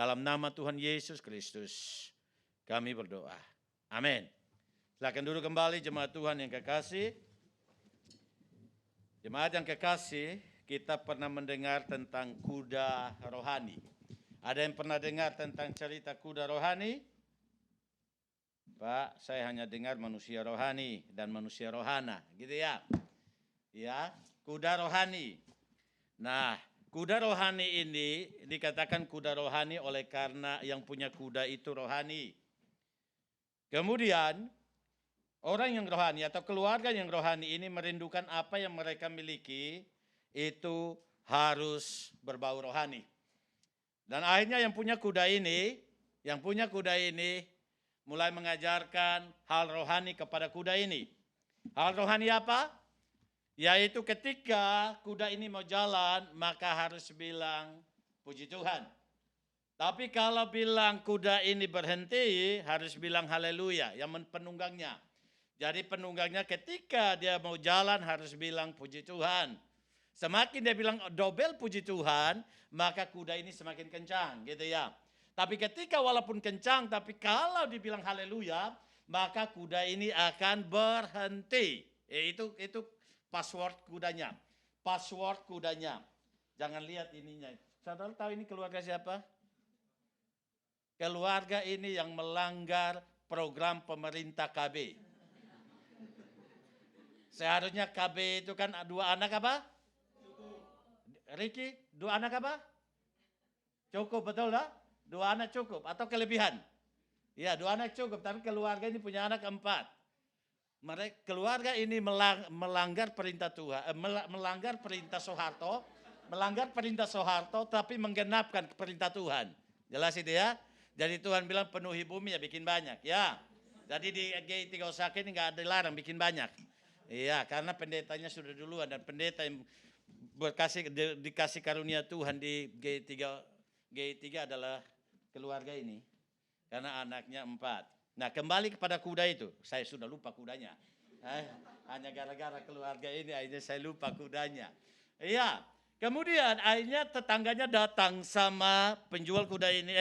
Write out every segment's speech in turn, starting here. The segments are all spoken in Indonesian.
Dalam nama Tuhan Yesus Kristus kami berdoa. Amin. Silakan duduk kembali jemaat Tuhan yang kekasih. Jemaat yang kekasih, kita pernah mendengar tentang kuda rohani. Ada yang pernah dengar tentang cerita kuda rohani? Pak, saya hanya dengar manusia rohani dan manusia rohana, gitu ya. Ya, kuda rohani. Nah, kuda rohani ini dikatakan kuda rohani oleh karena yang punya kuda itu rohani. Kemudian, orang yang rohani atau keluarga yang rohani ini merindukan apa yang mereka miliki, itu harus berbau rohani. Dan akhirnya yang punya kuda ini mulai mengajarkan hal rohani kepada kuda ini. Hal rohani apa? Yaitu ketika kuda ini mau jalan, maka harus bilang puji Tuhan. Tapi kalau bilang kuda ini berhenti, harus bilang haleluya, yang penunggangnya. Jadi penunggangnya ketika dia mau jalan harus bilang puji Tuhan. Semakin dia bilang dobel puji Tuhan, maka kuda ini semakin kencang, gitu ya. Tapi ketika walaupun kencang, tapi kalau dibilang haleluya, maka kuda ini akan berhenti. Itu password kudanya. Password kudanya. Jangan lihat ininya. Saudara tahu ini keluarga siapa? Keluarga ini yang melanggar program pemerintah KB. Seharusnya KB itu kan 2 anak apa? Ricky, 2 anak apa? Cukup, betul lah? 2 anak cukup atau kelebihan? Ya, 2 anak cukup, tapi keluarga ini punya anak 4. Mereka keluarga ini melanggar perintah Tuhan, melanggar perintah Soeharto, tapi menggenapkan perintah Tuhan. Jelas itu ya? Jadi Tuhan bilang penuhi bumi ya bikin banyak, ya. Jadi di G3 Osaka ini nggak ada larang bikin banyak. Iya, karena pendetanya sudah duluan dan pendeta yang dikasih karunia Tuhan di G3 adalah keluarga ini. Karena anaknya 4. Nah, kembali kepada kuda itu. Saya sudah lupa kudanya. Hanya gara-gara keluarga ini akhirnya saya lupa kudanya. Iya. Kemudian akhirnya tetangganya datang sama penjual kuda ini,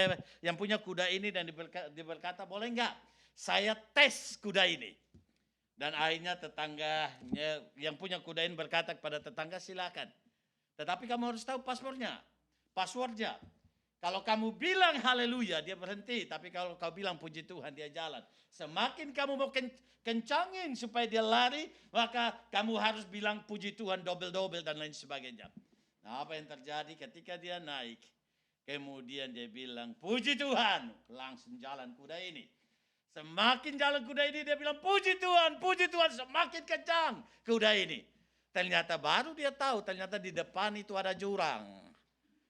yang punya kuda ini dan berkata, boleh enggak saya tes kuda ini? Dan akhirnya tetangganya yang punya kuda ini berkata kepada tetangga, silakan. Tetapi kamu harus tahu passwordnya. Kalau kamu bilang haleluya, dia berhenti. Tapi kalau kau bilang puji Tuhan, dia jalan. Semakin kamu mau kencangin supaya dia lari, maka kamu harus bilang puji Tuhan double-double dan lain sebagainya. Nah, apa yang terjadi ketika dia naik? Kemudian dia bilang puji Tuhan, langsung jalan kuda ini. Semakin jalan kuda ini dia bilang puji Tuhan, semakin kencang kuda ini. Ternyata baru dia tahu, ternyata di depan itu ada jurang.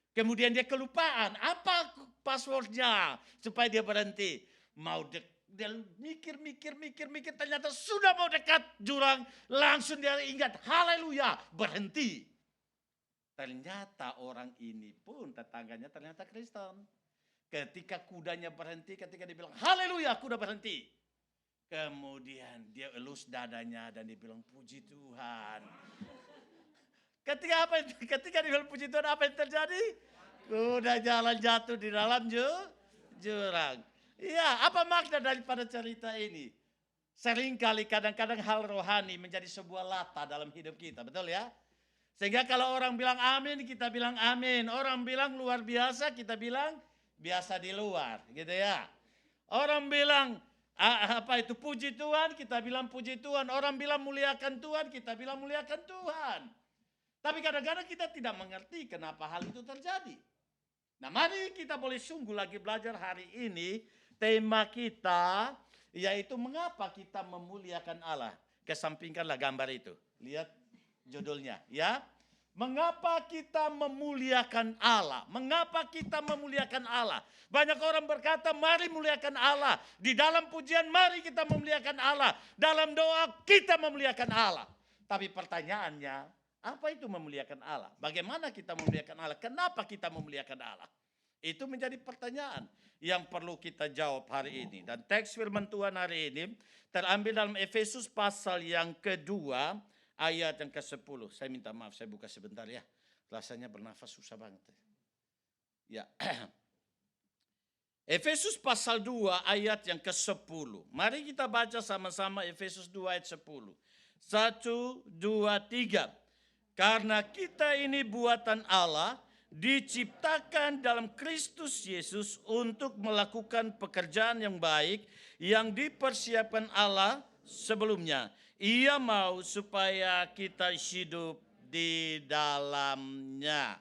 Kemudian dia kelupaan, apa passwordnya supaya dia berhenti. Dia mikir, ternyata sudah mau dekat jurang, langsung dia ingat, haleluya, berhenti. Ternyata orang ini pun tetangganya ternyata Kristen. Ketika kudanya berhenti, ketika dia bilang, haleluya, kuda berhenti. Kemudian dia elus dadanya dan dia bilang, puji Tuhan. Ketika dia bilang puji Tuhan, apa yang terjadi? Kuda jalan jatuh di dalam jurang. Iya, apa makna daripada cerita ini? Seringkali kadang-kadang hal rohani menjadi sebuah lata dalam hidup kita, betul ya? Sehingga kalau orang bilang amin, kita bilang amin. Orang bilang luar biasa, kita bilang biasa di luar, gitu ya. Orang bilang puji Tuhan, kita bilang puji Tuhan. Orang bilang muliakan Tuhan, kita bilang muliakan Tuhan. Tapi kadang-kadang kita tidak mengerti kenapa hal itu terjadi. Nah, mari kita boleh sungguh lagi belajar hari ini. Tema kita yaitu mengapa kita memuliakan Allah. Kesampingkanlah gambar itu. Lihat judulnya ya. Mengapa kita memuliakan Allah? Mengapa kita memuliakan Allah? Banyak orang berkata, mari muliakan Allah. Di dalam pujian, mari kita memuliakan Allah. Dalam doa, kita memuliakan Allah. Tapi pertanyaannya, apa itu memuliakan Allah? Bagaimana kita memuliakan Allah? Kenapa kita memuliakan Allah? Itu menjadi pertanyaan yang perlu kita jawab hari ini. Dan teks firman Tuhan hari ini terambil dalam Efesus pasal yang kedua, ayat yang ke-10. Saya minta maaf, saya buka sebentar ya. Rasanya bernafas susah banget. Ya. Efesus pasal 2 ayat yang ke-10. Mari kita baca sama-sama Efesus 2 ayat 10. 1, 2, 3. Karena kita ini buatan Allah, diciptakan dalam Kristus Yesus untuk melakukan pekerjaan yang baik yang dipersiapkan Allah sebelumnya. Ia mau supaya kita hidup di dalamnya.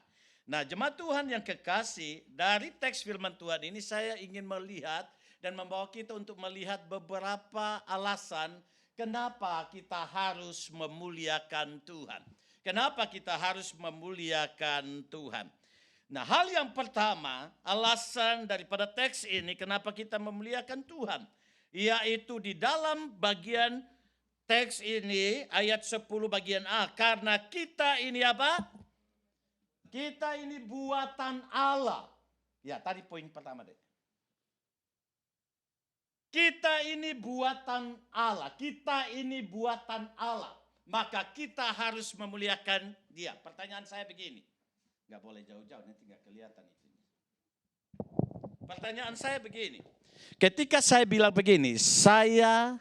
Nah, jemaat Tuhan yang kekasih, dari teks firman Tuhan ini saya ingin melihat dan membawa kita untuk melihat beberapa alasan kenapa kita harus memuliakan Tuhan. Kenapa kita harus memuliakan Tuhan. Nah, hal yang pertama, alasan daripada teks ini kenapa kita memuliakan Tuhan, yaitu di dalam bagian teks ini ayat 10 bagian A, karena kita ini apa? Kita ini buatan Allah. Ya, tadi poin pertama deh. Kita ini buatan Allah. Kita ini buatan Allah. Maka kita harus memuliakan Dia. Pertanyaan saya begini. Nggak boleh jauh-jauh, nanti nggak kelihatan itu. Pertanyaan saya begini. Ketika saya bilang begini, saya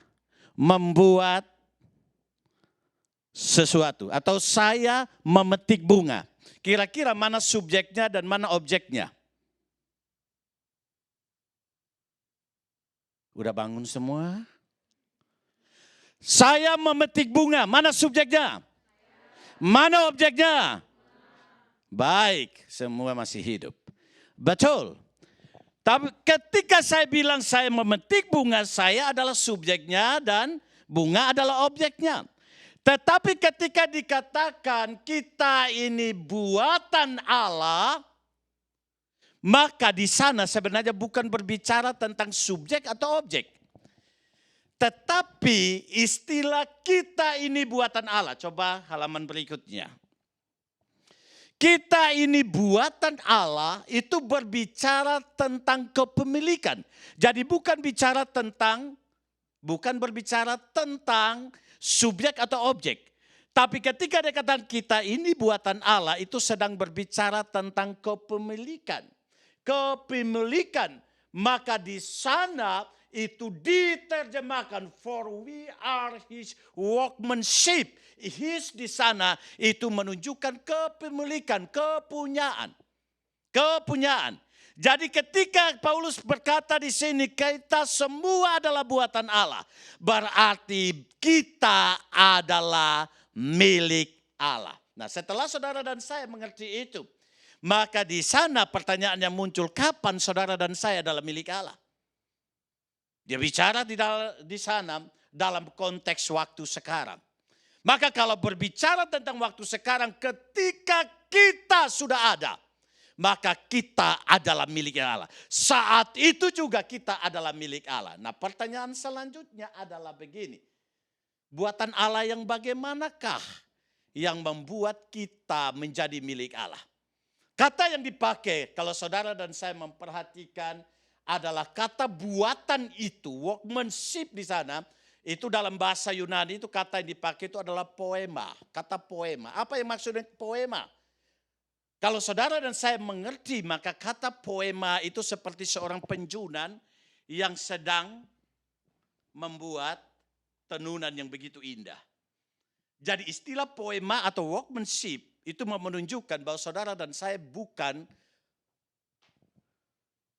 membuat sesuatu atau saya memetik bunga. Kira-kira mana subjeknya dan mana objeknya? Udah bangun semua? Saya memetik bunga, mana subjeknya? Mana objeknya? Baik, semua masih hidup. Betul. Tapi ketika saya bilang saya memetik bunga, saya adalah subjeknya dan bunga adalah objeknya. Tetapi ketika dikatakan kita ini buatan Allah, maka di sana sebenarnya bukan berbicara tentang subjek atau objek. Tetapi istilah kita ini buatan Allah. Coba halaman berikutnya. Kita ini buatan Allah itu berbicara tentang kepemilikan. Jadi bukan berbicara tentang subjek atau objek. Tapi ketika dikatakan kita ini buatan Allah, itu sedang berbicara tentang kepemilikan. Kepemilikan, maka di sana itu diterjemahkan for we are his workmanship. His di sana itu menunjukkan kepemilikan, kepunyaan. Kepunyaan. Jadi ketika Paulus berkata di sini kita semua adalah buatan Allah, berarti kita adalah milik Allah. Nah, setelah saudara dan saya mengerti itu, maka di sana pertanyaan yang muncul, kapan saudara dan saya adalah milik Allah? Dia bicara di sana dalam konteks waktu sekarang. Maka kalau berbicara tentang waktu sekarang, ketika kita sudah ada, maka kita adalah milik Allah. Saat itu juga kita adalah milik Allah. Nah, pertanyaan selanjutnya adalah begini. Buatan Allah yang bagaimanakah yang membuat kita menjadi milik Allah? Kata yang dipakai kalau saudara dan saya memperhatikan adalah kata buatan itu, workmanship di sana, itu dalam bahasa Yunani itu kata yang dipakai itu adalah poema. Kata poema. Apa yang maksudnya poema? Kalau saudara dan saya mengerti, maka kata poema itu seperti seorang penjunan yang sedang membuat tenunan yang begitu indah. Jadi istilah poema atau workmanship itu menunjukkan bahwa saudara dan saya bukan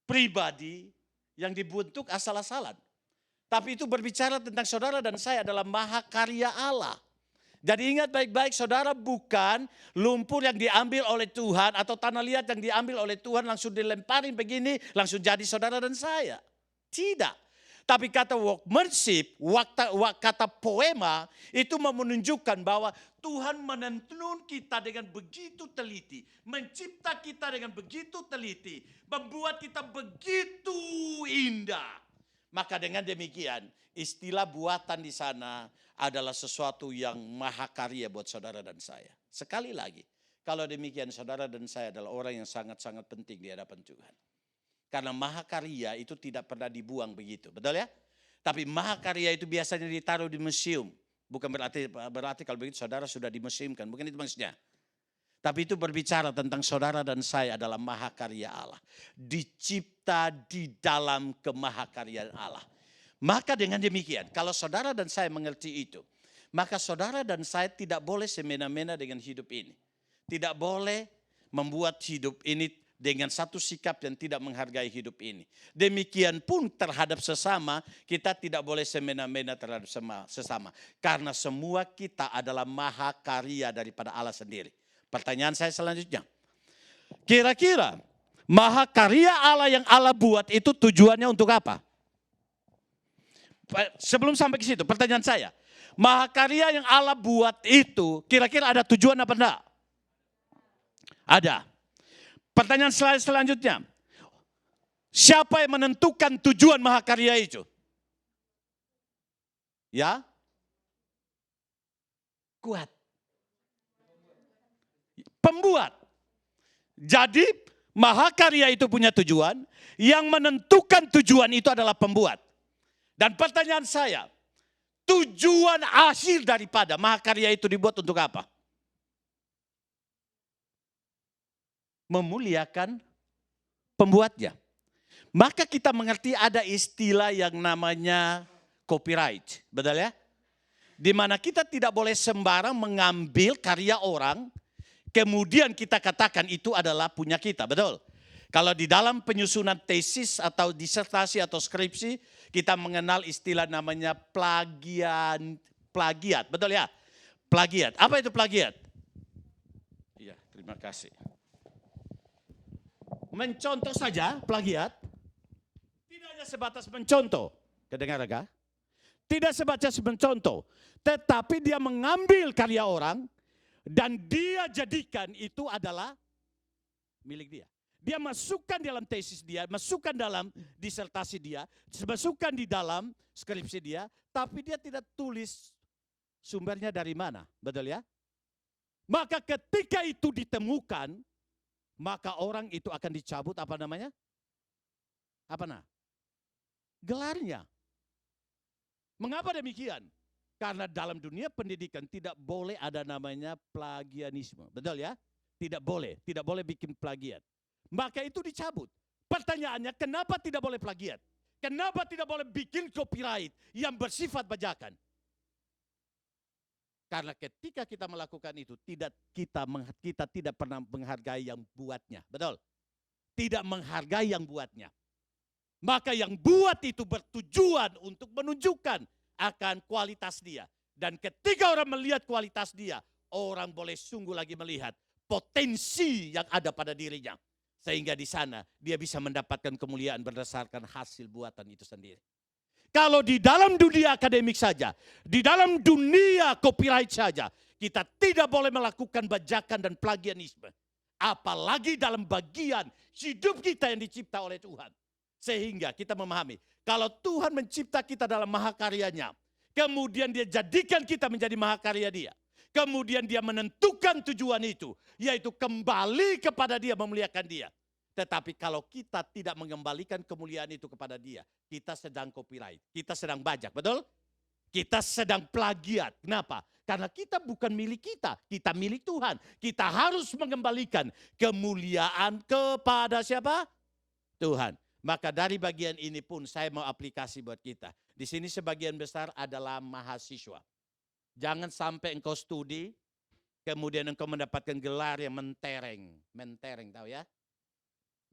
pribadi yang dibentuk asal-asalan. Tapi itu berbicara tentang saudara dan saya adalah mahakarya Allah. Jadi ingat baik-baik, saudara bukan lumpur yang diambil oleh Tuhan atau tanah liat yang diambil oleh Tuhan langsung dilemparin begini, langsung jadi saudara dan saya. Tidak. Tapi kata workmanship, kata poema itu menunjukkan bahwa Tuhan menenun kita dengan begitu teliti, mencipta kita dengan begitu teliti, membuat kita begitu indah. Maka dengan demikian, istilah buatan di sana adalah sesuatu yang mahakarya buat saudara dan saya. Sekali lagi, kalau demikian saudara dan saya adalah orang yang sangat-sangat penting di hadapan Tuhan. Karena mahakarya itu tidak pernah dibuang begitu, betul ya? Tapi mahakarya itu biasanya ditaruh di museum. Bukan berarti kalau begitu saudara sudah dimuseumkan, bukan itu maksudnya. Tapi itu berbicara tentang saudara dan saya adalah mahakarya Allah. Dicipta di dalam kemahakaryaan Allah. Maka dengan demikian, kalau saudara dan saya mengerti itu, maka saudara dan saya tidak boleh semena-mena dengan hidup ini. Tidak boleh membuat hidup ini dengan satu sikap yang tidak menghargai hidup ini. Demikian pun terhadap sesama, kita tidak boleh semena-mena terhadap sesama. Karena semua kita adalah mahakarya daripada Allah sendiri. Pertanyaan saya selanjutnya, kira-kira mahakarya Allah yang Allah buat itu tujuannya untuk apa? Sebelum sampai ke situ, pertanyaan saya, mahakarya yang Allah buat itu kira-kira ada tujuan apa enggak? Ada. Pertanyaan selanjutnya, siapa yang menentukan tujuan mahakarya itu? Ya? Kuat. Pembuat. Jadi mahakarya itu punya tujuan, yang menentukan tujuan itu adalah pembuat. Dan pertanyaan saya, tujuan akhir daripada mahakarya itu dibuat untuk apa? Memuliakan pembuatnya. Maka kita mengerti ada istilah yang namanya copyright, betul ya? Di mana kita tidak boleh sembarang mengambil karya orang, kemudian kita katakan itu adalah punya kita, betul? Kalau di dalam penyusunan tesis atau disertasi atau skripsi, kita mengenal istilah namanya plagiat, betul ya? Plagiat, apa itu plagiat? Iya, terima kasih. Mencontoh saja plagiat, tidak hanya sebatas mencontoh, kedengar kah? Tidak sebatas mencontoh, tetapi dia mengambil karya orang dan dia jadikan itu adalah milik dia. Dia masukkan dalam tesis dia, masukkan dalam disertasi dia, masukkan di dalam skripsi dia, tapi dia tidak tulis sumbernya dari mana, betul ya? Maka ketika itu ditemukan, maka orang itu akan dicabut apa namanya? Apa nah? Gelarnya. Mengapa demikian? Karena dalam dunia pendidikan tidak boleh ada namanya plagianisme. Betul ya? Tidak boleh bikin plagiat. Maka itu dicabut. Pertanyaannya, kenapa tidak boleh plagiat? Kenapa tidak boleh bikin copyright yang bersifat bajakan? Karena ketika kita melakukan itu, kita tidak pernah menghargai yang buatnya. Betul? Tidak menghargai yang buatnya. Maka yang buat itu bertujuan untuk menunjukkan akan kualitas dia. Dan ketika orang melihat kualitas dia, orang boleh sungguh lagi melihat potensi yang ada pada dirinya. Sehingga di sana dia bisa mendapatkan kemuliaan berdasarkan hasil buatan itu sendiri. Kalau di dalam dunia akademik saja, di dalam dunia copyright saja, kita tidak boleh melakukan bajakan dan plagianisme. Apalagi dalam bagian hidup kita yang dicipta oleh Tuhan. Sehingga kita memahami, kalau Tuhan mencipta kita dalam mahakaryanya, kemudian dia jadikan kita menjadi mahakarya dia. Kemudian dia menentukan tujuan itu, yaitu kembali kepada dia, memuliakan dia. Tetapi kalau kita tidak mengembalikan kemuliaan itu kepada dia, kita sedang copyright, kita sedang bajak, betul? Kita sedang plagiat. Kenapa? Karena kita bukan milik kita milik Tuhan. Kita harus mengembalikan kemuliaan kepada siapa? Tuhan. Maka dari bagian ini pun saya mau aplikasi buat kita. Di sini sebagian besar adalah mahasiswa. Jangan sampai engkau studi, kemudian engkau mendapatkan gelar yang mentereng. Mentereng, tahu ya?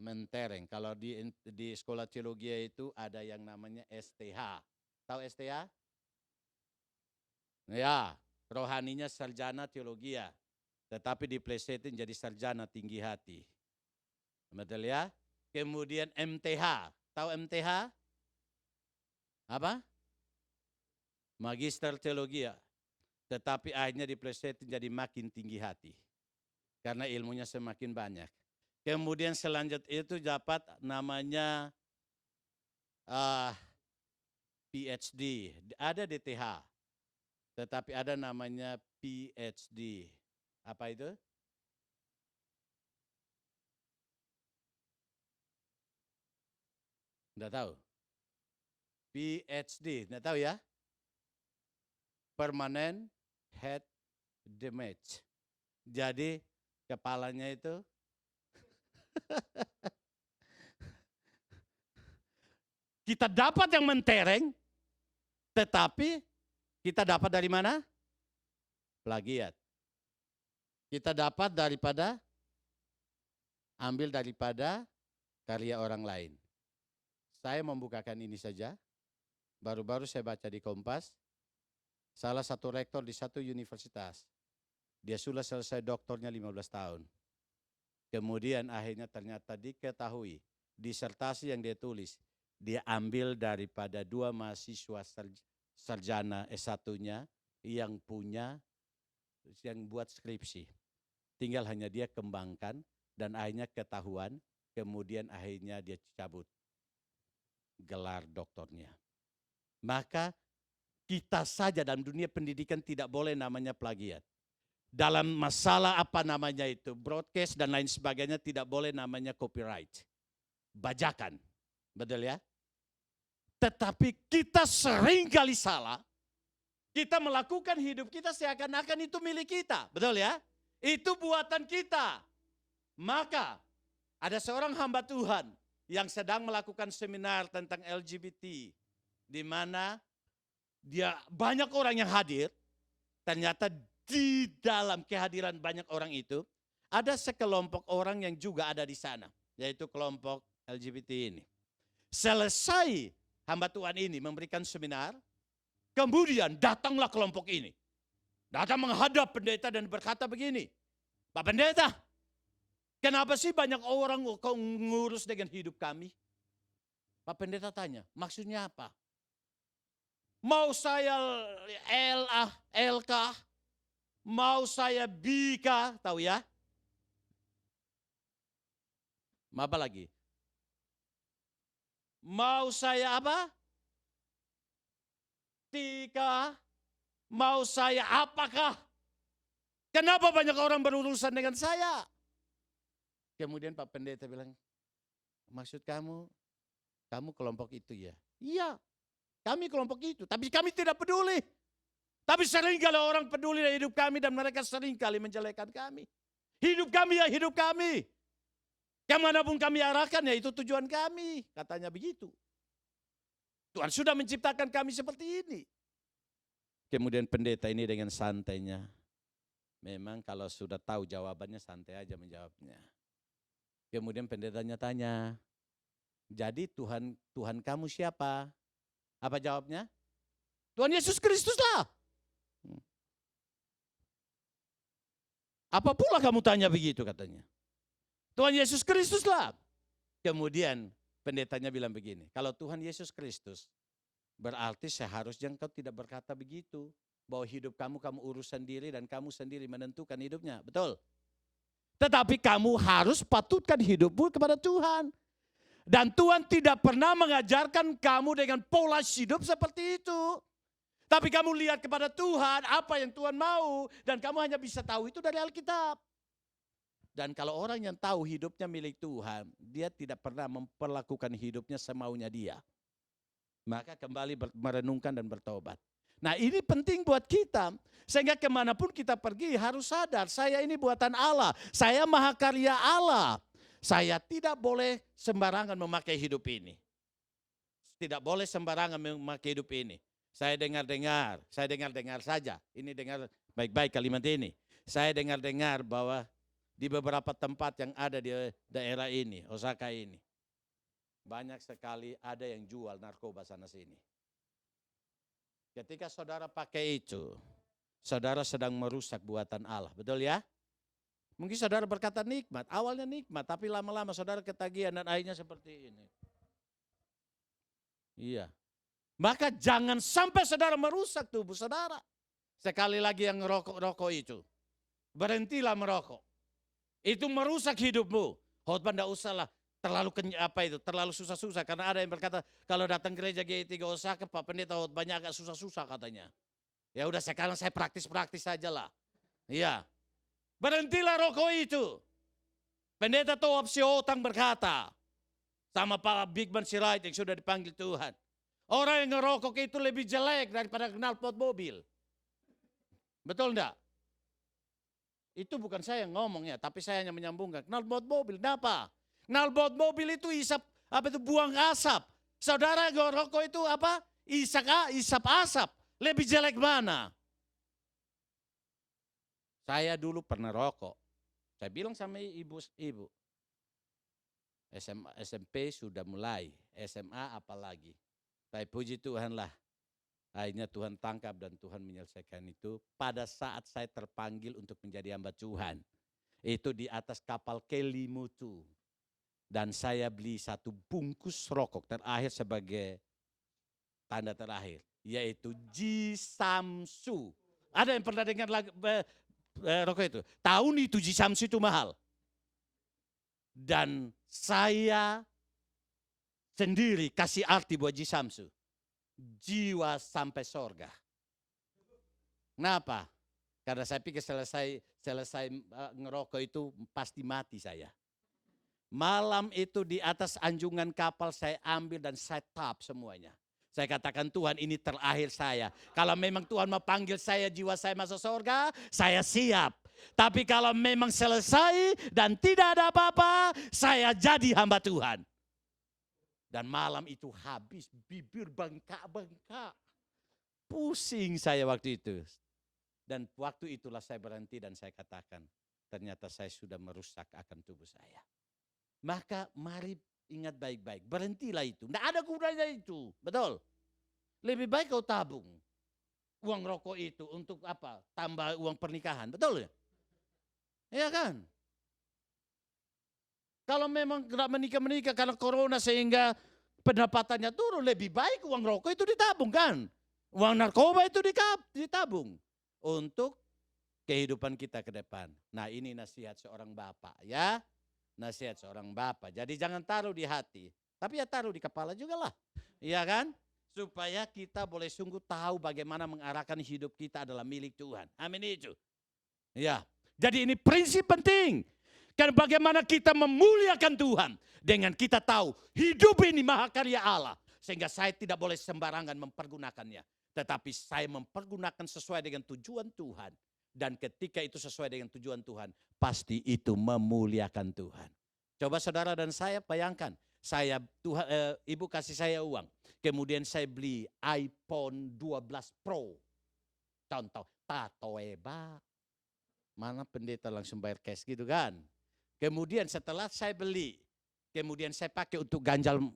Mentereng. Kalau di sekolah teologi itu ada yang namanya STH. Tahu STH? Ya, rohaninya sarjana teologi. Tetapi diplesetin jadi sarjana tinggi hati. Betul ya? Kemudian MTH. Tahu MTH? Apa? Magister teologi. Tetapi akhirnya diplesetin jadi makin tinggi hati. Karena ilmunya semakin banyak. Kemudian selanjutnya itu dapat namanya PhD. Ada DTH. Tetapi ada namanya PhD. Apa itu? Enggak tahu. PhD, enggak tahu ya? Permanent Head Damage. Jadi kepalanya itu kita dapat yang mentereng, tetapi kita dapat dari mana? Plagiat. Kita dapat ambil daripada karya orang lain. Saya membukakan ini saja. Baru-baru saya baca di Kompas, salah satu rektor di satu universitas, dia sudah selesai doktornya 15 tahun. Kemudian akhirnya ternyata diketahui, disertasi yang dia tulis, dia ambil daripada 2 mahasiswa sarjana S1-nya yang buat skripsi. Tinggal hanya dia kembangkan dan akhirnya ketahuan, kemudian akhirnya dia cabut gelar doktornya. Maka kita saja dalam dunia pendidikan tidak boleh namanya plagiat. Dalam masalah broadcast dan lain sebagainya tidak boleh namanya copyright. Bajakan, betul ya? Tetapi kita seringkali salah, kita melakukan hidup kita seakan-akan itu milik kita, betul ya? Itu buatan kita. Maka ada seorang hamba Tuhan yang sedang melakukan seminar tentang LGBT, di mana dia banyak orang yang hadir. Ternyata di dalam kehadiran banyak orang itu ada sekelompok orang yang juga ada di sana, yaitu kelompok LGBT ini. Selesai hamba Tuhan ini memberikan seminar, kemudian datanglah kelompok ini. Datang menghadap pendeta dan berkata begini, Pak Pendeta, kenapa sih banyak orang kau ngurus dengan hidup kami? Pak Pendeta tanya, maksudnya apa? Mau saya LK, mau saya BK, tahu ya? Apa lagi? Mau saya apa? Tika, mau saya apakah? Kenapa banyak orang berurusan dengan saya? Kemudian Pak Pendeta bilang, maksud kamu kelompok itu ya? Iya, kami kelompok itu, tapi kami tidak peduli. Tapi seringkali orang peduli dengan hidup kami dan mereka seringkali menjelekan kami. Hidup kami ya hidup kami. Kemanapun kami arahkan ya itu tujuan kami, katanya begitu. Tuhan sudah menciptakan kami seperti ini. Kemudian pendeta ini dengan santainya, memang kalau sudah tahu jawabannya santai aja menjawabnya. Kemudian pendetanya tanya, jadi Tuhan kamu siapa? Apa jawabnya? Tuhan Yesus Kristus lah. Apa pula kamu tanya begitu katanya? Tuhan Yesus Kristus lah. Kemudian pendetanya bilang begini, kalau Tuhan Yesus Kristus berarti seharusnya engkau tidak berkata begitu. Bahwa hidup kamu urus sendiri dan kamu sendiri menentukan hidupnya. Betul. Tetapi kamu harus patutkan hidupmu kepada Tuhan. Dan Tuhan tidak pernah mengajarkan kamu dengan pola hidup seperti itu. Tapi kamu lihat kepada Tuhan, apa yang Tuhan mau. Dan kamu hanya bisa tahu itu dari Alkitab. Dan kalau orang yang tahu hidupnya milik Tuhan, dia tidak pernah memperlakukan hidupnya semaunya dia. Maka kembali merenungkan dan bertobat. Nah ini penting buat kita. Sehingga kemanapun kita pergi harus sadar, saya ini buatan Allah. Saya mahakarya Allah. Saya tidak boleh sembarangan memakai hidup ini. Tidak boleh sembarangan memakai hidup ini. Saya dengar-dengar saja. Ini dengar baik-baik kalimat ini. Saya dengar-dengar bahwa di beberapa tempat yang ada di daerah ini, Osaka ini, banyak sekali ada yang jual narkoba sana sini. Ketika saudara pakai itu, saudara sedang merusak buatan Allah, betul ya? Mungkin saudara berkata nikmat, awalnya nikmat, tapi lama-lama saudara ketagihan dan akhirnya seperti ini. Iya. Maka jangan sampai saudara merusak tubuh saudara. Sekali lagi yang rokok itu, berhentilah merokok. Itu merusak hidupmu. Khotbah tidak usahlah terlalu susah-susah. Karena ada yang berkata, kalau datang gereja GI3 Osaka, Pak Pendeta khotbahnya agak susah-susah katanya. Ya udah sekarang saya praktis-praktis saja lah. Iya. Berhentilah rokok itu. Pendeta Toab Siotang berkata, sama Pak Bigman Sirait yang sudah dipanggil Tuhan. Orang yang ngerokok itu lebih jelek daripada knalpot mobil. Betul enggak? Itu bukan saya yang ngomongnya, tapi saya hanya menyambungkan. Knalpot mobil, kenapa? Knalpot mobil itu buang asap. Saudara rokok itu apa? Isap asap. Lebih jelek mana? Saya dulu pernah rokok. Saya bilang sama ibu, SMP sudah mulai, SMA apalagi. Tapi puji Tuhan lah, akhirnya Tuhan tangkap dan Tuhan menyelesaikan itu pada saat saya terpanggil untuk menjadi hamba Tuhan. Itu di atas kapal Kelimutu. Dan saya beli satu bungkus rokok terakhir sebagai tanda terakhir, yaitu Jisamsu. Ada yang pernah dengar rokok itu? Tahun itu Jisamsu itu mahal. Dan saya sendiri kasih arti buat Jisamsu. Jiwa sampai sorga. Kenapa? Karena saya pikir selesai ngerokok itu pasti mati saya. Malam itu di atas anjungan kapal saya ambil dan saya tap semuanya. Saya katakan, Tuhan, ini terakhir saya. Kalau memang Tuhan mau panggil saya, jiwa saya masuk surga, saya siap. Tapi kalau memang selesai dan tidak ada apa-apa, saya jadi hamba Tuhan. Dan malam itu habis, bibir bengkak-bengkak. Pusing saya waktu itu. Dan waktu itulah saya berhenti dan saya katakan, ternyata saya sudah merusak akan tubuh saya. Maka mari ingat baik-baik, berhentilah itu. Tidak ada gunanya itu, betul. Lebih baik kau tabung uang rokok itu untuk apa? Tambah uang pernikahan, betul ya? Iya kan? Kalau memang tidak menikah karena corona sehingga pendapatannya turun, lebih baik uang rokok itu ditabung kan? Uang narkoba itu ditabung untuk kehidupan kita ke depan. Nah, ini nasihat seorang bapak ya. Nasihat seorang bapak. Jadi jangan taruh di hati, tapi ya taruh di kepala juga lah. Iya kan? Supaya kita boleh sungguh tahu bagaimana mengarahkan hidup kita adalah milik Tuhan. Amin itu. Ya. Jadi ini prinsip penting. Karena bagaimana kita memuliakan Tuhan dengan kita tahu hidup ini maha karya Allah. Sehingga saya tidak boleh sembarangan mempergunakannya. Tetapi saya mempergunakan sesuai dengan tujuan Tuhan. Dan ketika itu sesuai dengan tujuan Tuhan, pasti itu memuliakan Tuhan. Coba saudara dan saya bayangkan, ibu kasih saya uang, kemudian saya beli iPhone 12 Pro. Contoh, tato eba. Mana pendeta langsung bayar cash gitu kan. Kemudian setelah saya beli, kemudian saya pakai untuk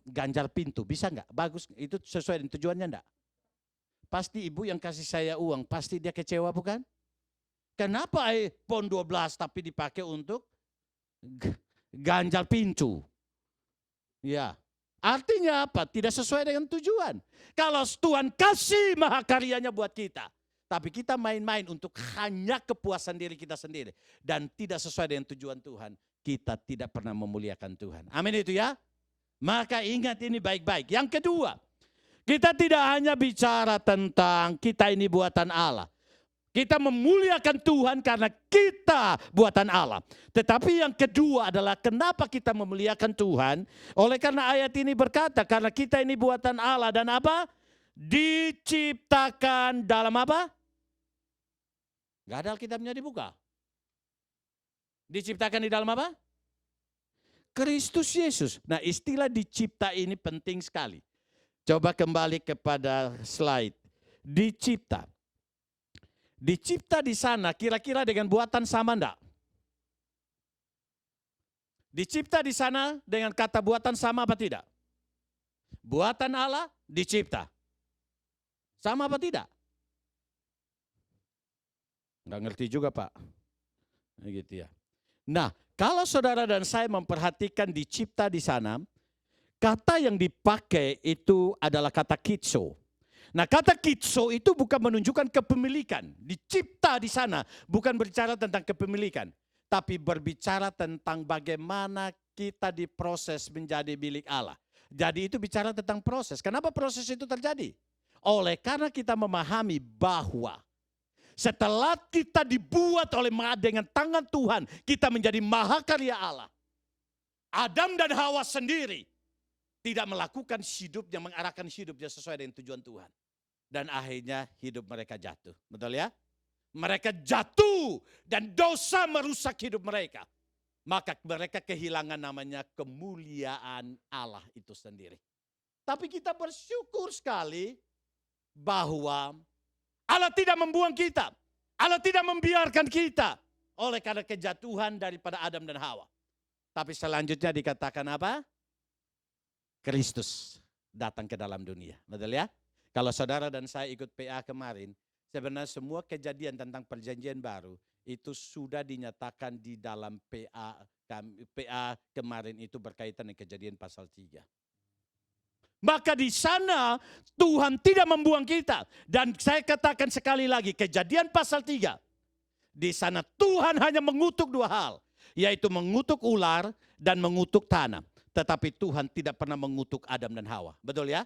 ganjal pintu, bisa nggak? Bagus, itu sesuai dengan tujuannya enggak? Pasti ibu yang kasih saya uang, pasti dia kecewa bukan? Kenapa iPhone 12 tapi dipakai untuk ganjal pintu? Ya, artinya apa? Tidak sesuai dengan tujuan. Kalau Tuhan kasih mahakaryanya buat kita, tapi kita main-main untuk hanya kepuasan diri kita sendiri dan tidak sesuai dengan tujuan Tuhan, kita tidak pernah memuliakan Tuhan. Amin itu ya. Maka ingat ini baik-baik. Yang kedua, kita tidak hanya bicara tentang kita ini buatan Allah. Kita memuliakan Tuhan karena kita buatan Allah. Tetapi yang kedua adalah kenapa kita memuliakan Tuhan? Oleh karena ayat ini berkata, karena kita ini buatan Allah dan apa? Diciptakan dalam apa? Gak ada Alkitabnya dibuka. Diciptakan di dalam apa? Kristus Yesus. Nah, istilah dicipta ini penting sekali. Coba kembali kepada slide. Dicipta. Dicipta di sana kira-kira dengan buatan sama enggak? Dicipta di sana dengan kata buatan sama apa tidak? Buatan Allah dicipta. Sama apa tidak? Enggak ngerti juga Pak. Gitu ya. Nah, kalau saudara dan saya memperhatikan dicipta di sana, kata yang dipakai itu adalah kata kitso. Nah, kata kitso itu bukan menunjukkan kepemilikan. Dicipta di sana bukan berbicara tentang kepemilikan, tapi berbicara tentang bagaimana kita diproses menjadi milik Allah. Jadi itu bicara tentang proses. Kenapa proses itu terjadi? Oleh karena kita memahami bahwa setelah kita dibuat dengan tangan Tuhan, kita menjadi mahakarya Allah. Adam dan Hawa sendiri tidak melakukan hidupnya, mengarahkan hidupnya sesuai dengan tujuan Tuhan. Dan akhirnya hidup mereka jatuh. Betul ya? Mereka jatuh dan dosa merusak hidup mereka. Maka mereka kehilangan namanya kemuliaan Allah itu sendiri. Tapi kita bersyukur sekali bahwa Allah tidak membuang kita. Allah tidak membiarkan kita oleh karena kejatuhan daripada Adam dan Hawa. Tapi selanjutnya dikatakan apa? Kristus datang ke dalam dunia. Betul ya? Kalau saudara dan saya ikut PA kemarin, sebenarnya semua kejadian tentang perjanjian baru itu sudah dinyatakan di dalam PA kemarin itu berkaitan dengan kejadian pasal 3. Maka di sana Tuhan tidak membuang kita. Dan saya katakan sekali lagi, kejadian pasal 3. Di sana Tuhan hanya mengutuk 2 hal. Yaitu mengutuk ular dan mengutuk tanah. Tetapi Tuhan tidak pernah mengutuk Adam dan Hawa. Betul ya?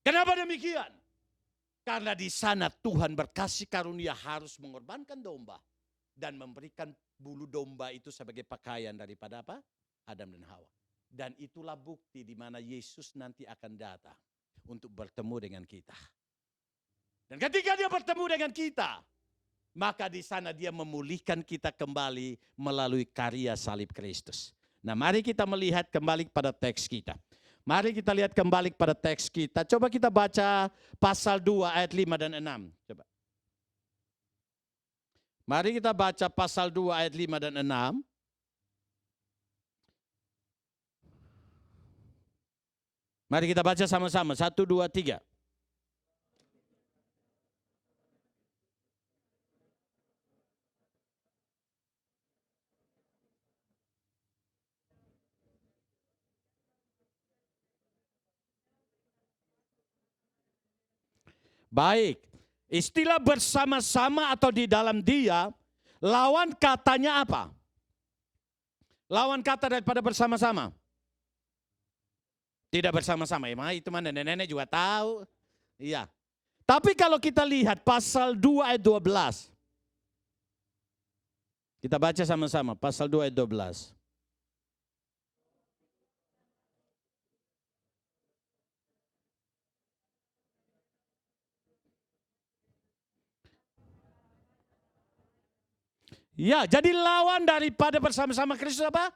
Kenapa demikian? Karena di sana Tuhan berkasih karunia harus mengorbankan domba. Dan memberikan bulu domba itu sebagai pakaian daripada apa? Adam dan Hawa. Dan itulah bukti di mana Yesus nanti akan datang untuk bertemu dengan kita. Dan ketika dia bertemu dengan kita, maka di sana dia memulihkan kita kembali melalui karya salib Kristus. Nah, mari kita melihat kembali pada teks kita. Mari kita lihat kembali pada teks kita. Coba kita baca pasal 2 ayat 5 dan 6. Coba. Mari kita baca pasal 2 ayat 5 dan 6. Mari kita baca sama-sama. 1, 2, 3. Baik, istilah bersama-sama atau di dalam dia, lawan katanya apa? Lawan kata daripada bersama-sama. Tidak bersama-sama, emang itu mana nenek-nenek juga tahu. Iya. Tapi kalau kita lihat pasal 2 ayat 12. Kita baca sama-sama, pasal 2 ayat 12. Ya, jadi lawan daripada bersama-sama Kristus apa?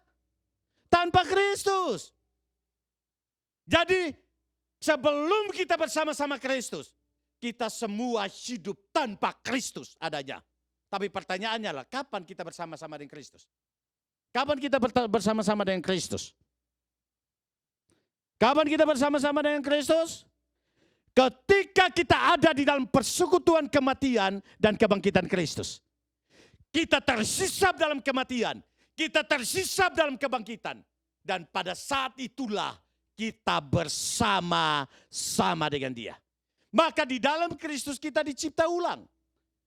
Tanpa Kristus. Jadi sebelum kita bersama-sama Kristus, kita semua hidup tanpa Kristus adanya. Tapi pertanyaannya lah, kapan kita bersama-sama dengan Kristus? Kapan kita bersama-sama dengan Kristus? Kapan kita bersama-sama dengan Kristus? Ketika kita ada di dalam persekutuan kematian dan kebangkitan Kristus. Kita tersisap dalam kematian. Kita tersisap dalam kebangkitan. Dan pada saat itulah kita bersama-sama dengan dia. Maka di dalam Kristus kita dicipta ulang.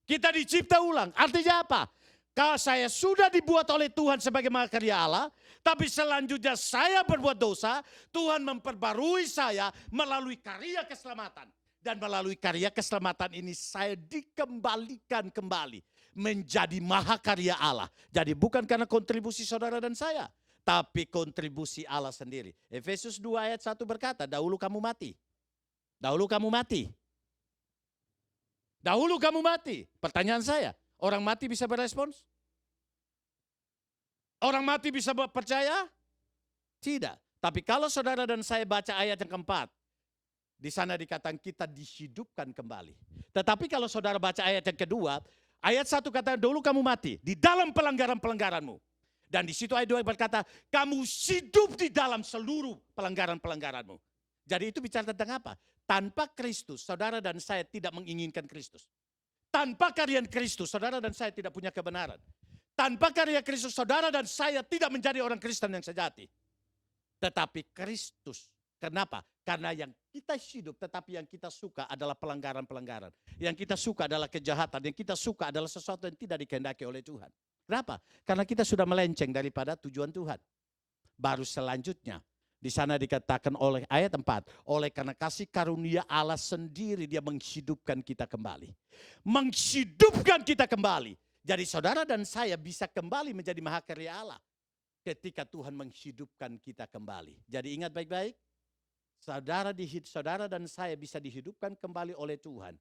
Kita dicipta ulang. Artinya apa? Kalau saya sudah dibuat oleh Tuhan sebagai mahakarya Allah. Tapi selanjutnya saya berbuat dosa. Tuhan memperbarui saya melalui karya keselamatan. Dan melalui karya keselamatan ini saya dikembalikan kembali. Menjadi mahakarya Allah. Jadi bukan karena kontribusi saudara dan saya. Tapi kontribusi Allah sendiri. Efesus 2 ayat 1 berkata, dahulu kamu mati. Dahulu kamu mati. Dahulu kamu mati. Pertanyaan saya, orang mati bisa berespons? Orang mati bisa percaya? Tidak. Tapi kalau saudara dan saya baca ayat yang keempat, di sana dikatakan kita dihidupkan kembali. Tetapi kalau saudara baca ayat yang kedua, ayat 1 kata dulu kamu mati di dalam pelanggaran-pelanggaranmu. Dan di situ ayat 2 berkata, kamu hidup di dalam seluruh pelanggaran-pelanggaranmu. Jadi itu bicara tentang apa? Tanpa Kristus, saudara dan saya tidak menginginkan Kristus. Tanpa karya Kristus, saudara dan saya tidak punya kebenaran. Tanpa karya Kristus, saudara dan saya tidak menjadi orang Kristen yang sejati. Tetapi Kristus, kenapa? Karena yang kita hidup tetapi yang kita suka adalah pelanggaran-pelanggaran. Yang kita suka adalah kejahatan, yang kita suka adalah sesuatu yang tidak dikehendaki oleh Tuhan. Kenapa? Karena kita sudah melenceng daripada tujuan Tuhan. Baru selanjutnya, di sana dikatakan oleh ayat 4, oleh karena kasih karunia Allah sendiri dia menghidupkan kita kembali. Menghidupkan kita kembali. Jadi saudara dan saya bisa kembali menjadi mahakarya Allah. Ketika Tuhan menghidupkan kita kembali. Jadi ingat baik-baik. Saudara dan saya bisa dihidupkan kembali oleh Tuhan.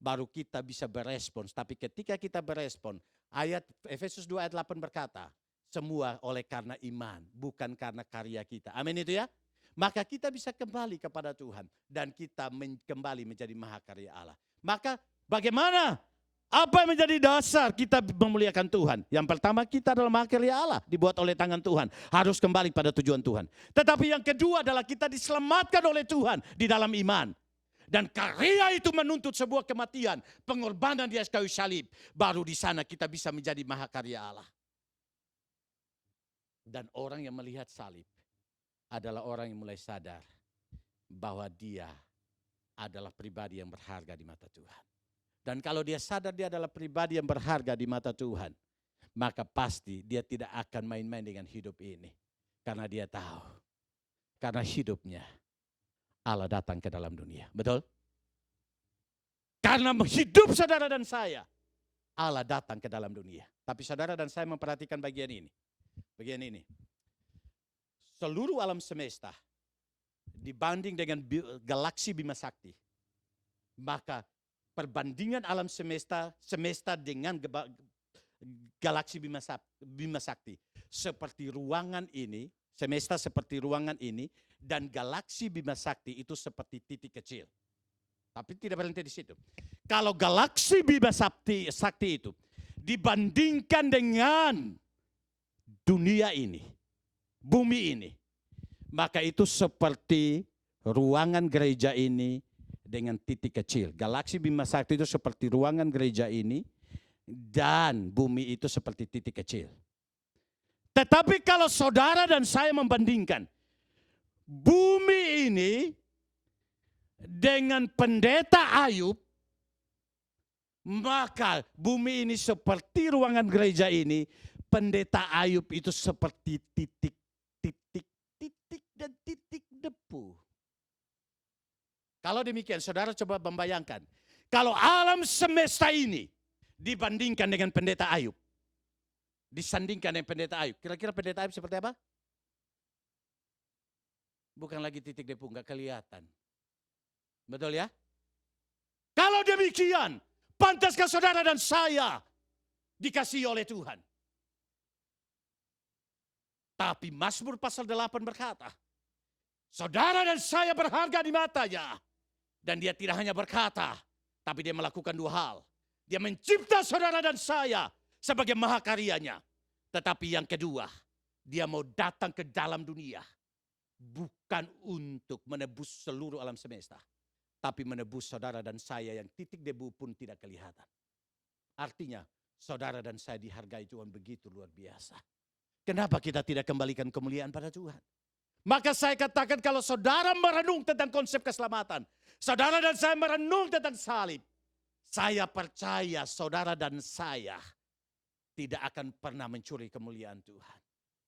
baru kita bisa berespons. Tapi ketika kita berespon, ayat Efesus 2 ayat 8 berkata, semua oleh karena iman, bukan karena karya kita. Amin itu ya. Maka kita bisa kembali kepada Tuhan dan kita kembali menjadi mahakarya Allah. Maka bagaimana? Apa yang menjadi dasar kita memuliakan Tuhan? Yang pertama, kita adalah mahakarya Allah, dibuat oleh tangan Tuhan, harus kembali pada tujuan Tuhan. Tetapi yang kedua adalah kita diselamatkan oleh Tuhan di dalam iman. Dan karya itu menuntut sebuah kematian, pengorbanan di atas kayu salib. Baru di sana kita bisa menjadi mahakarya Allah. Dan orang yang melihat salib adalah orang yang mulai sadar bahwa dia adalah pribadi yang berharga di mata Tuhan. Dan kalau dia sadar dia adalah pribadi yang berharga di mata Tuhan, maka pasti dia tidak akan main-main dengan hidup ini. Karena dia tahu, karena hidupnya Allah datang ke dalam dunia. Betul? Karena hidup saudara dan saya, Allah datang ke dalam dunia. Tapi saudara dan saya memperhatikan bagian ini. Bagian ini. Seluruh alam semesta dibanding dengan galaksi Bima Sakti, maka perbandingan alam semesta dengan galaksi Bima Sakti seperti ruangan ini, semesta seperti ruangan ini, dan galaksi Bima Sakti itu seperti titik kecil. Tapi tidak berhenti di situ. Kalau galaksi Bima Sakti itu dibandingkan dengan dunia ini, bumi ini, maka itu seperti ruangan gereja ini dengan titik kecil. Galaksi Bima Sakti itu seperti ruangan gereja ini dan bumi itu seperti titik kecil. Tetapi kalau saudara dan saya membandingkan bumi ini dengan pendeta Ayub, maka bumi ini seperti ruangan gereja ini, pendeta Ayub itu seperti titik dan titik debu. Kalau demikian, saudara coba membayangkan, kalau alam semesta ini dibandingkan dengan pendeta Ayub, disandingkan dengan pendeta Ayub, kira-kira pendeta Ayub seperti apa? Bukan lagi titik debu, nggak kelihatan. Betul ya? Kalau demikian, pantaskah saudara dan saya dikasihi oleh Tuhan? Tapi Mazmur pasal 8 berkata, saudara dan saya berharga di matanya. Dan dia tidak hanya berkata, tapi dia melakukan dua hal. Dia mencipta saudara dan saya sebagai mahakaryanya. Tetapi yang kedua, dia mau datang ke dalam dunia. Bukan untuk menebus seluruh alam semesta. Tapi menebus saudara dan saya yang titik debu pun tidak kelihatan. Artinya, saudara dan saya dihargai Tuhan begitu luar biasa. Kenapa kita tidak kembalikan kemuliaan pada Tuhan? Maka saya katakan kalau saudara merenung tentang konsep keselamatan, saudara dan saya merenung tentang salib, saya percaya saudara dan saya tidak akan pernah mencuri kemuliaan Tuhan.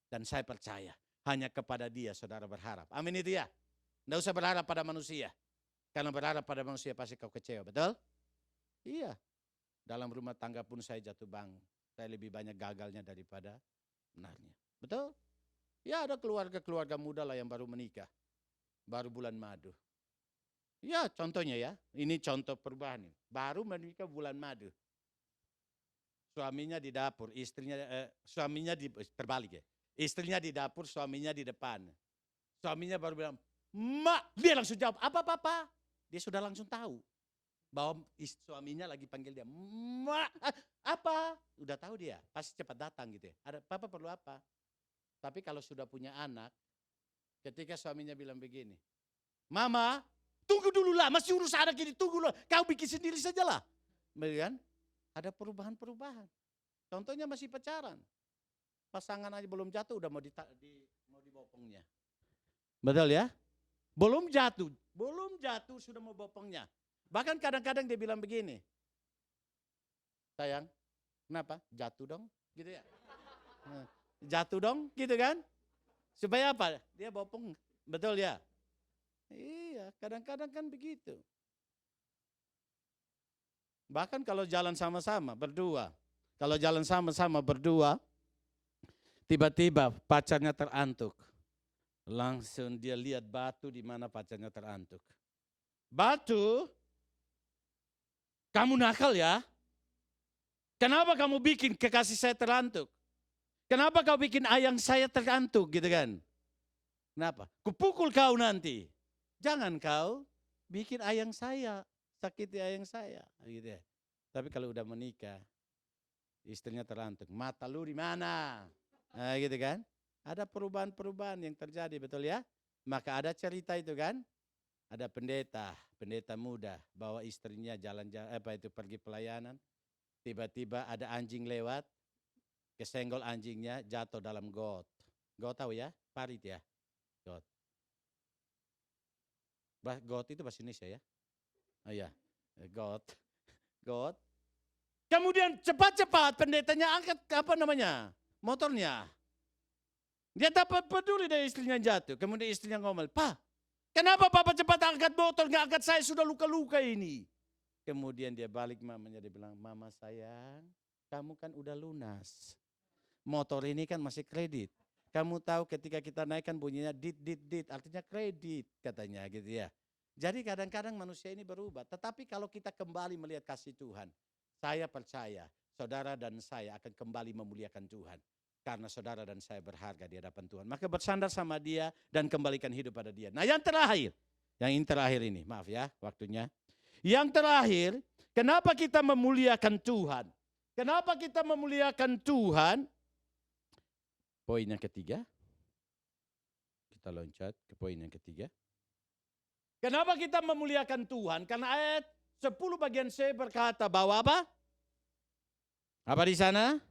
Dan saya percaya hanya kepada Dia saudara berharap. Amin itu ya. Tidak usah berharap pada manusia. Karena berharap pada manusia pasti kau kecewa, betul? Iya. Dalam rumah tangga pun saya jatuh bangun. Saya lebih banyak gagalnya daripada benarnya. Betul? Ya ada keluarga-keluarga muda lah yang baru menikah. Baru bulan madu. Ya contohnya ya. Ini contoh perubahan. Baru menikah bulan madu. Suaminya di dapur. Suaminya terbalik ya. Istrinya di dapur, suaminya di depan. Suaminya baru bilang, "Mak," dia langsung jawab, "Apa papa?" Dia sudah langsung tahu bahwa suaminya lagi panggil dia, "Mak, apa?" Udah tahu dia, pasti cepat datang gitu ya. Ada papa perlu apa? Tapi kalau sudah punya anak, ketika suaminya bilang begini, "Mama, tunggu dulu lah, masih urus anak ini, tunggu dulu. Kau bikin sendiri sajalah." Kan? Ada perubahan-perubahan. Contohnya masih pacaran. Pasangan aja belum jatuh udah mau dibopongnya. Betul ya? Belum jatuh sudah mau bopongnya. Bahkan kadang-kadang dia bilang begini, "Sayang, kenapa? Jatuh dong." Gitu ya. Jatuh dong, gitu kan? Supaya apa? Dia bopong, betul ya? Iya, kadang-kadang kan begitu. Bahkan kalau jalan sama-sama berdua, tiba-tiba pacarnya terantuk. Langsung dia lihat batu di mana pacarnya terantuk. Batu, Kamu nakal ya? Kenapa kamu bikin kekasih saya terantuk? Kenapa kau bikin ayang saya terantuk gitu kan? Kenapa? Kupukul kau nanti. Jangan kau bikin ayang saya, sakiti ayang saya. Gitu ya. Tapi kalau udah menikah, istrinya terantuk. Mata lu di mana? Nah, gitu kan? Ada perubahan-perubahan yang terjadi, betul ya? Maka ada cerita itu kan? Ada pendeta muda bawa istrinya jalan-jalan pergi pelayanan. Tiba-tiba ada anjing lewat, kesenggol anjingnya, jatuh dalam got. Got tahu ya? Parit ya? Got. Got itu bahasa Indonesia ya? Oh iya, got. Got. Kemudian cepat-cepat pendetanya angkat motornya. Dia tak peduli dari istrinya jatuh. Kemudian istrinya ngomel, Pak, kenapa Papa cepat angkat motor, gak angkat saya, sudah luka-luka ini. Kemudian dia balik mamanya, dia bilang, Mama sayang, kamu kan udah lunas. Motor ini kan masih kredit. Kamu tahu ketika kita naikkan bunyinya dit, artinya kredit katanya gitu ya. Jadi kadang-kadang manusia ini berubah. Tetapi kalau kita kembali melihat kasih Tuhan, saya percaya saudara dan saya akan kembali memuliakan Tuhan. Karena saudara dan saya berharga di hadapan Tuhan. Maka bersandar sama dia dan kembalikan hidup pada dia. Nah yang terakhir ini, maaf ya waktunya. Yang terakhir, kenapa kita memuliakan Tuhan? Kenapa kita memuliakan Tuhan? Poin yang ketiga. Kita loncat ke poin yang ketiga. Kenapa kita memuliakan Tuhan? Karena ayat 10 bagian C berkata bahwa apa? Apa di sana?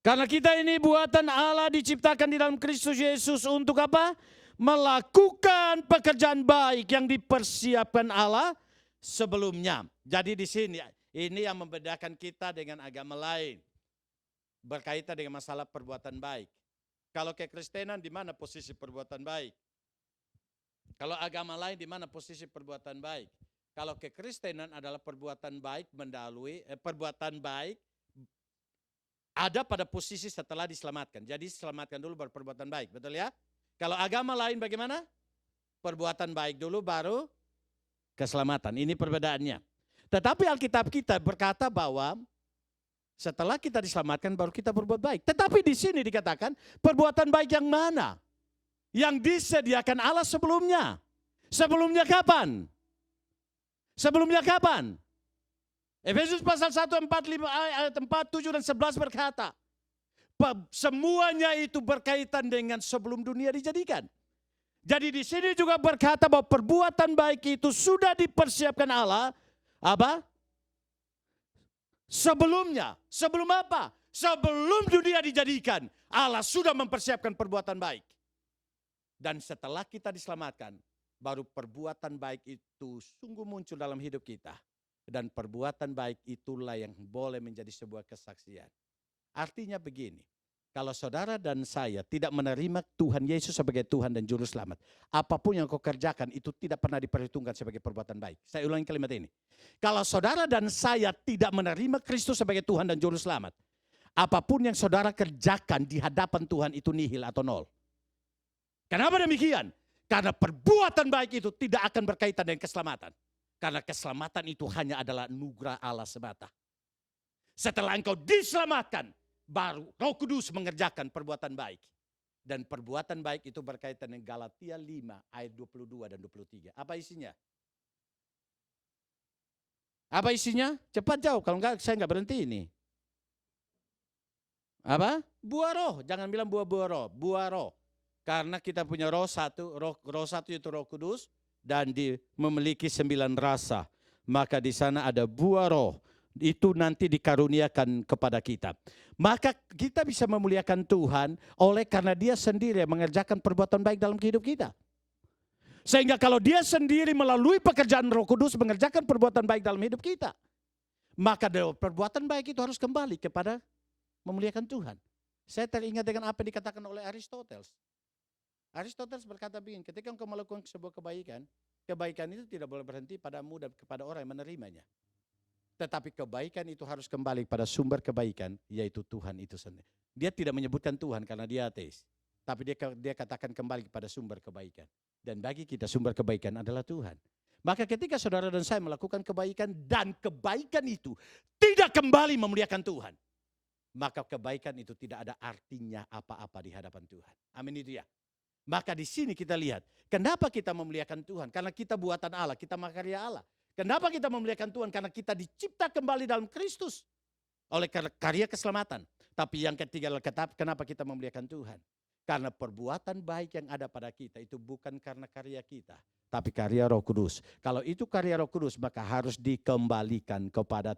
Karena kita ini buatan Allah diciptakan di dalam Kristus Yesus untuk apa? Melakukan pekerjaan baik yang dipersiapkan Allah sebelumnya. Jadi di sini ini yang membedakan kita dengan agama lain. Berkaitan dengan masalah perbuatan baik. Kalau kekristenan di mana posisi perbuatan baik? Kalau agama lain di mana posisi perbuatan baik? Kalau kekristenan adalah perbuatan baik perbuatan baik ada pada posisi setelah diselamatkan. Jadi selamatkan dulu baru perbuatan baik, betul ya? Kalau agama lain bagaimana? Perbuatan baik dulu baru keselamatan. Ini perbedaannya. Tetapi Alkitab kita berkata bahwa setelah kita diselamatkan baru kita berbuat baik. Tetapi di sini dikatakan perbuatan baik yang mana? Yang disediakan Allah sebelumnya. Sebelumnya kapan? Sebelumnya kapan? Efesus pasal 1, 4, 5, ayat 4, 7, dan 11 berkata, semuanya itu berkaitan dengan sebelum dunia dijadikan. Jadi di sini juga berkata bahwa perbuatan baik itu sudah dipersiapkan Allah, apa? Sebelumnya. Sebelum apa? Sebelum dunia dijadikan, Allah sudah mempersiapkan perbuatan baik. Dan setelah kita diselamatkan, baru perbuatan baik itu sungguh muncul dalam hidup kita. Dan perbuatan baik itulah yang boleh menjadi sebuah kesaksian. Artinya begini, kalau saudara dan saya tidak menerima Tuhan Yesus sebagai Tuhan dan Juru Selamat, apapun yang kau kerjakan itu tidak pernah diperhitungkan sebagai perbuatan baik. Saya ulangi kalimat ini. Kalau saudara dan saya tidak menerima Kristus sebagai Tuhan dan Juru Selamat, apapun yang saudara kerjakan di hadapan Tuhan itu nihil atau nol. Kenapa demikian? Karena perbuatan baik itu tidak akan berkaitan dengan keselamatan. Karena keselamatan itu hanya adalah anugerah Allah semata. Setelah engkau diselamatkan, baru Roh Kudus mengerjakan perbuatan baik. Dan perbuatan baik itu berkaitan dengan Galatia 5 ayat 22 dan 23. Apa isinya? Apa isinya? Cepat jawab, kalau enggak saya enggak berhenti ini. Apa? Buah roh, jangan bilang buah-buah roh, buah roh. Karena kita punya roh satu itu Roh Kudus. Dan memiliki 9 rasa. Maka di sana ada buah roh. Itu nanti dikaruniakan kepada kita. Maka kita bisa memuliakan Tuhan oleh karena dia sendiri yang mengerjakan perbuatan baik dalam hidup kita. Sehingga kalau dia sendiri melalui pekerjaan Roh Kudus mengerjakan perbuatan baik dalam hidup kita. Maka perbuatan baik itu harus kembali kepada memuliakan Tuhan. Saya teringat dengan apa yang dikatakan oleh Aristoteles. Aristoteles berkata begini, ketika engkau melakukan sebuah kebaikan, kebaikan itu tidak boleh berhenti padamu dan kepada orang yang menerimanya. Tetapi kebaikan itu harus kembali pada sumber kebaikan, yaitu Tuhan itu sendiri. Dia tidak menyebutkan Tuhan karena dia ateis. Tapi dia katakan kembali kepada sumber kebaikan. Dan bagi kita sumber kebaikan adalah Tuhan. Maka ketika saudara dan saya melakukan kebaikan dan kebaikan itu tidak kembali memuliakan Tuhan, maka kebaikan itu tidak ada artinya apa-apa di hadapan Tuhan. Amin itu ya. Maka di sini kita lihat, kenapa kita memuliakan Tuhan? Karena kita buatan Allah, kita makarya Allah. Kenapa kita memuliakan Tuhan? Karena kita dicipta kembali dalam Kristus oleh karya keselamatan. Tapi yang ketiga adalah kenapa kita memuliakan Tuhan? Karena perbuatan baik yang ada pada kita itu bukan karena karya kita, tapi karya Roh Kudus. Kalau itu karya Roh Kudus, maka harus dikembalikan kepada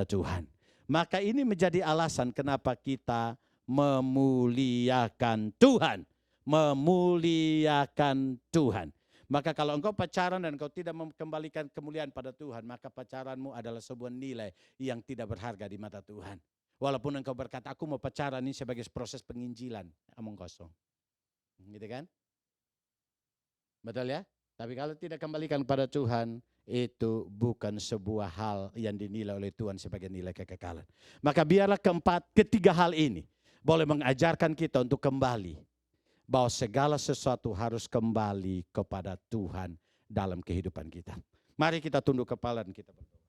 Tuhan. Maka ini menjadi alasan kenapa kita memuliakan Tuhan. Memuliakan Tuhan. Maka kalau engkau pacaran dan engkau tidak mengembalikan kemuliaan pada Tuhan, maka pacaranmu adalah sebuah nilai yang tidak berharga di mata Tuhan. Walaupun engkau berkata, aku mau pacaran ini sebagai proses penginjilan, omong kosong. Gitu kan? Betul ya? Tapi kalau tidak kembalikan pada Tuhan, itu bukan sebuah hal yang dinilai oleh Tuhan sebagai nilai kekekalan. Maka biarlah ketiga hal ini boleh mengajarkan kita untuk kembali. Bahwa segala sesuatu harus kembali kepada Tuhan dalam kehidupan kita. Mari kita tunduk kepala dan kita berdoa.